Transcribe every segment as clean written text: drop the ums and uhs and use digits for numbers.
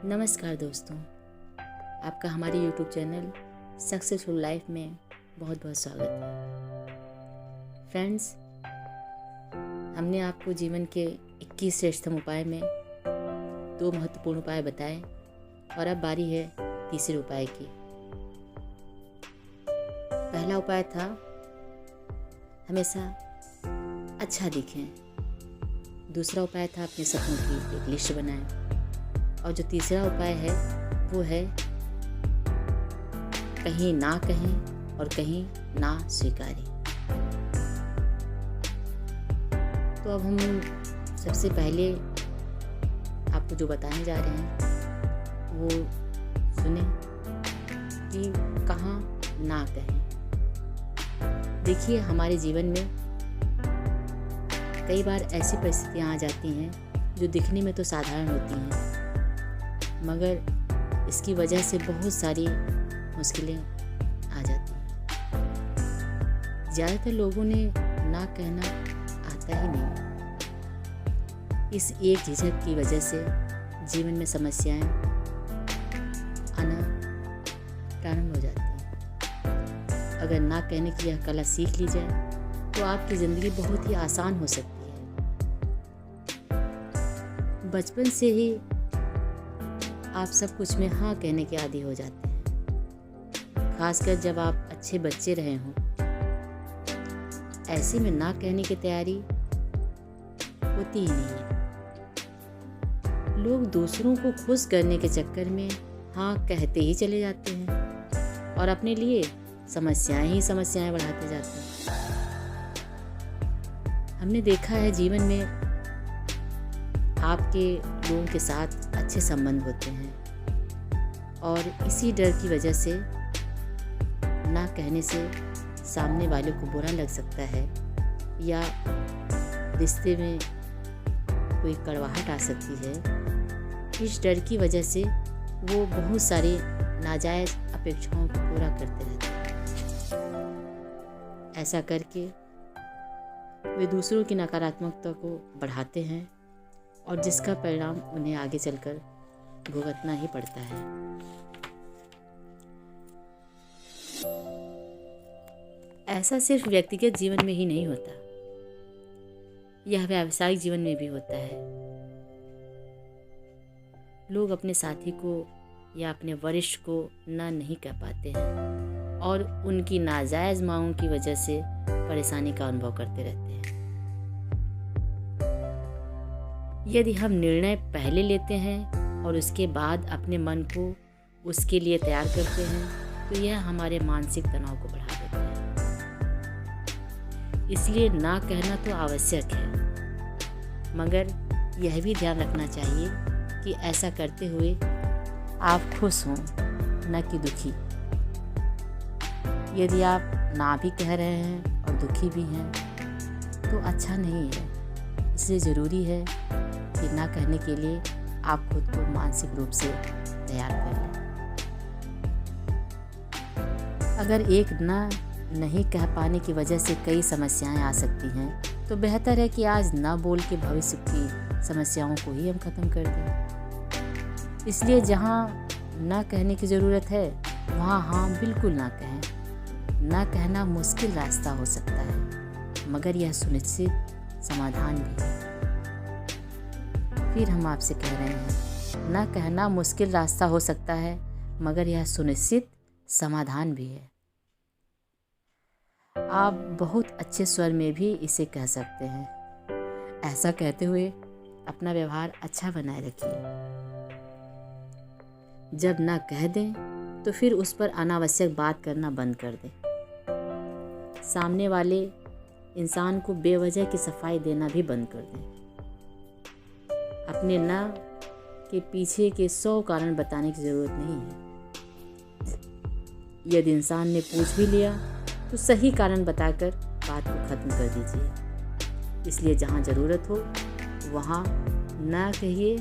नमस्कार दोस्तों, आपका हमारे YouTube चैनल सक्सेसफुल लाइफ में बहुत बहुत स्वागत है। फ्रेंड्स, हमने आपको जीवन के 21 श्रेष्ठतम उपाय में 2 महत्वपूर्ण उपाय बताए और अब बारी है तीसरे उपाय की। पहला उपाय था हमेशा अच्छा दिखें। दूसरा उपाय था अपने सपनों की एक लिस्ट बनाएं। और जो तीसरा उपाय है वो है कहीं ना कहें और कहीं ना स्वीकारें। तो अब हम सबसे पहले आपको जो बताने जा रहे हैं वो सुने कि कहाँ ना कहें। देखिए, हमारे जीवन में कई बार ऐसी परिस्थितियाँ आ जाती हैं जो दिखने में तो साधारण होती हैं, मगर इसकी वजह से बहुत सारी मुश्किलें आ जाती हैं। ज़्यादातर लोगों ने ना कहना आता ही नहीं। इस एक झिझक की वजह से जीवन में समस्याएं आना प्रारंभ हो जाती हैं। अगर ना कहने की यह कला सीख ली जाए तो आपकी ज़िंदगी बहुत ही आसान हो सकती है। बचपन से ही आप सब कुछ में हाँ कहने के आदी हो जाते हैं, खासकर जब आप अच्छे बच्चे रहे हों। ऐसे में ना कहने की तैयारी होती ही नहीं है। लोग दूसरों को खुश करने के चक्कर में हाँ कहते ही चले जाते हैं और अपने लिए समस्याएं बढ़ाते जाते हैं। हमने देखा है जीवन में आपके लोगों के साथ अच्छे संबंध होते हैं और इसी डर की वजह से ना कहने से सामने वाले को बुरा लग सकता है या रिश्ते में कोई कड़वाहट आ सकती है। इस डर की वजह से वो बहुत सारी नाजायज़ अपेक्षाओं को पूरा करते रहते हैं। ऐसा करके वे दूसरों की नकारात्मकता को बढ़ाते हैं और जिसका परिणाम उन्हें आगे चलकर भुगतना ही पड़ता है। ऐसा सिर्फ व्यक्तिगत जीवन में ही नहीं होता, यह व्यावसायिक जीवन में भी होता है। लोग अपने साथी को या अपने वरिष्ठ को ना नहीं कह पाते हैं और उनकी नाजायज़ मांगों की वजह से परेशानी का अनुभव करते रहते हैं। यदि हम निर्णय पहले लेते हैं और उसके बाद अपने मन को उसके लिए तैयार करते हैं तो यह हमारे मानसिक तनाव को बढ़ा देता है। इसलिए ना कहना तो आवश्यक है, मगर यह भी ध्यान रखना चाहिए कि ऐसा करते हुए आप खुश हों, न कि दुखी। यदि आप ना भी कह रहे हैं और दुखी भी हैं तो अच्छा नहीं है। इसलिए ज़रूरी है कि ना कहने के लिए आप खुद को मानसिक रूप से तैयार कर लें। अगर एक ना नहीं कह पाने की वजह से कई समस्याएं आ सकती हैं तो बेहतर है कि आज ना बोल के भविष्य की समस्याओं को ही हम ख़त्म कर दें। इसलिए जहां ना कहने की ज़रूरत है वहां हाँ बिल्कुल ना कहें। ना कहना मुश्किल रास्ता हो सकता है, मगर यह सुनिश्चित समाधान भी है। फिर हम आपसे कह रहे हैं, ना कहना मुश्किल रास्ता हो सकता है, मगर यह सुनिश्चित समाधान भी है। आप बहुत अच्छे स्वर में भी इसे कह सकते हैं। ऐसा कहते हुए अपना व्यवहार अच्छा बनाए रखिए। जब ना कह दें तो फिर उस पर अनावश्यक बात करना बंद कर दें। सामने वाले इंसान को बेवजह की सफाई देना भी बंद कर दें। अपने ना के पीछे के 100 कारण बताने की ज़रूरत नहीं है। यदि इंसान ने पूछ भी लिया तो सही कारण बताकर बात को ख़त्म कर दीजिए। इसलिए जहाँ ज़रूरत हो वहाँ ना कहिए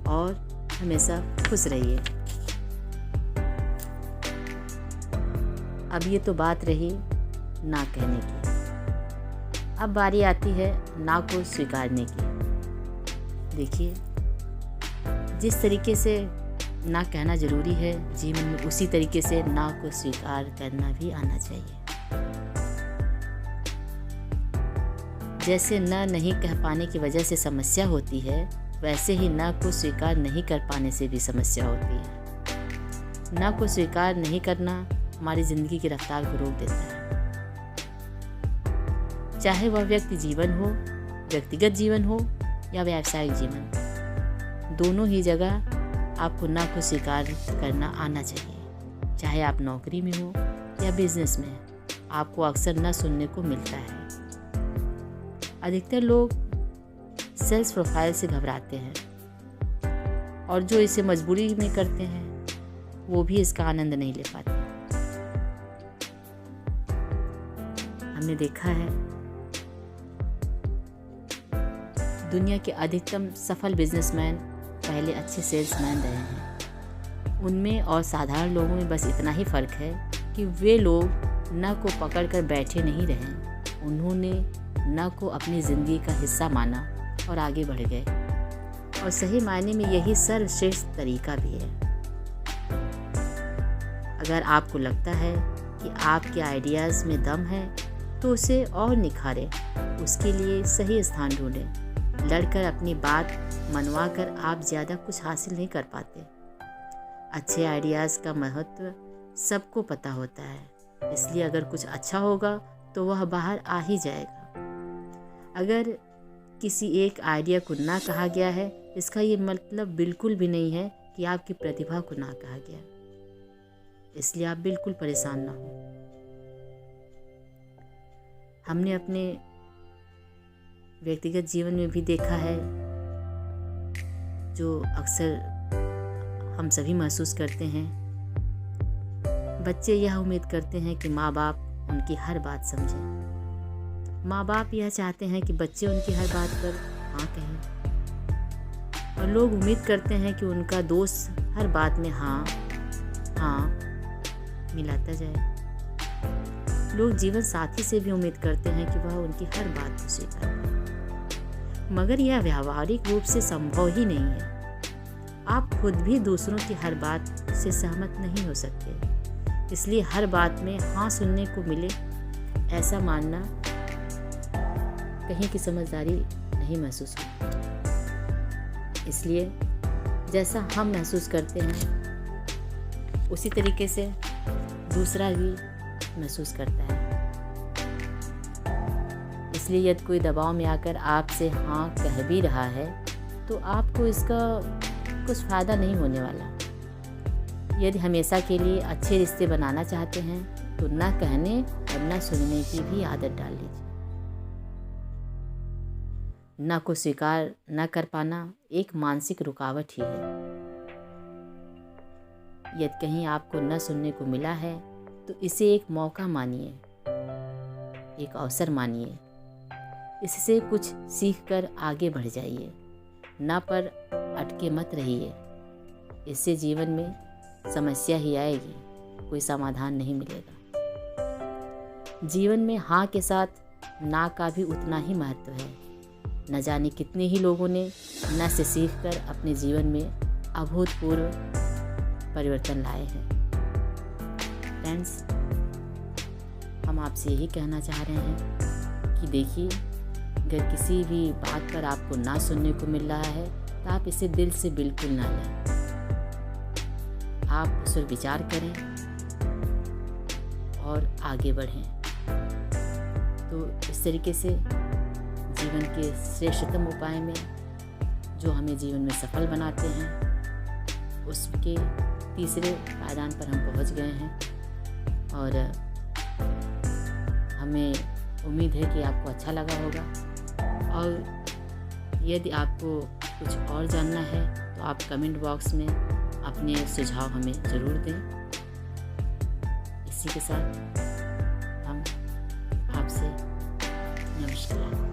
और हमेशा खुश रहिए। अब ये तो बात रही ना कहने की। अब बारी आती है ना को स्वीकारने की। देखिए, जिस तरीके से ना कहना ज़रूरी है, जीवन में उसी तरीके से ना को स्वीकार करना भी आना चाहिए। जैसे ना नहीं कह पाने की वजह से समस्या होती है, वैसे ही ना को स्वीकार नहीं कर पाने से भी समस्या होती है। ना को स्वीकार नहीं करना हमारी ज़िंदगी की रफ्तार को रोक देता है। चाहे वह व्यक्तिगत जीवन हो या व्यावसायिक जीवन, दोनों ही जगह आपको ना को स्वीकार करना आना चाहिए। चाहे आप नौकरी में हो या बिजनेस में, आपको अक्सर ना सुनने को मिलता है। अधिकतर लोग सेल्स प्रोफाइल से घबराते हैं और जो इसे मजबूरी में करते हैं वो भी इसका आनंद नहीं ले पाते। हमने देखा है दुनिया के अधिकतम सफल बिजनेसमैन पहले अच्छे सेल्समैन रहे हैं। उनमें और साधारण लोगों में बस इतना ही फ़र्क है कि वे लोग ना को पकड़ कर बैठे नहीं रहे, उन्होंने ना को अपनी ज़िंदगी का हिस्सा माना और आगे बढ़ गए। और सही मायने में यही सर्वश्रेष्ठ तरीका भी है। अगर आपको लगता है कि आपके आइडियाज़ में दम है तो उसे और निखारें, उसके लिए सही स्थान ढूंढें। लड़कर अपनी बात मनवा कर आप ज़्यादा कुछ हासिल नहीं कर पाते। अच्छे आइडियाज़ का महत्व सबको पता होता है, इसलिए अगर कुछ अच्छा होगा तो वह बाहर आ ही जाएगा। अगर किसी एक आइडिया को ना कहा गया है, इसका ये मतलब बिल्कुल भी नहीं है कि आपकी प्रतिभा को ना कहा गया, इसलिए आप बिल्कुल परेशान ना हो। हमने अपने व्यक्तिगत जीवन में भी देखा है, जो अक्सर हम सभी महसूस करते हैं। बच्चे यह उम्मीद करते हैं कि माँ बाप उनकी हर बात समझें। माँ बाप यह चाहते हैं कि बच्चे उनकी हर बात पर हाँ कहें, और लोग उम्मीद करते हैं कि उनका दोस्त हर बात में हाँ मिलाता जाए। लोग जीवन साथी से भी उम्मीद करते हैं कि वह उनकी हर बात को स्वीकार करे, मगर यह व्यावहारिक रूप से संभव ही नहीं है। आप खुद भी दूसरों की हर बात से सहमत नहीं हो सकते, इसलिए हर बात में हाँ सुनने को मिले ऐसा मानना कहीं की समझदारी नहीं महसूस होती। इसलिए जैसा हम महसूस करते हैं उसी तरीके से दूसरा भी महसूस करता है। इसलिए यदि कोई दबाव में आकर आपसे हाँ कह भी रहा है तो आपको इसका कुछ फ़ायदा नहीं होने वाला। यदि हमेशा के लिए अच्छे रिश्ते बनाना चाहते हैं तो ना कहने और ना सुनने की भी आदत डाल लीजिए। ना को स्वीकार न कर पाना एक मानसिक रुकावट ही है। यदि कहीं आपको न सुनने को मिला है तो इसे एक मौका मानिए, एक अवसर मानिए। इससे कुछ सीख कर आगे बढ़ जाइए, ना पर अटके मत रहिए। इससे जीवन में समस्या ही आएगी, कोई समाधान नहीं मिलेगा। जीवन में हाँ के साथ ना का भी उतना ही महत्व है। न जाने कितने ही लोगों ने ना से सीख कर अपने जीवन में अभूतपूर्व परिवर्तन लाए हैं। फ्रेंड्स, हम आपसे यही कहना चाह रहे हैं कि देखिए, अगर किसी भी बात पर आपको ना सुनने को मिल रहा है तो आप इसे दिल से बिल्कुल ना लें। आप उस पर विचार करें और आगे बढ़ें। तो इस तरीके से जीवन के श्रेष्ठतम उपाय में जो हमें जीवन में सफल बनाते हैं, उसके तीसरे पायदान पर हम पहुंच गए हैं। और हमें उम्मीद है कि आपको अच्छा लगा होगा। और यदि आपको कुछ और जानना है तो आप कमेंट बॉक्स में अपने सुझाव हमें ज़रूर दें। इसी के साथ हम आपसे नमस्कार।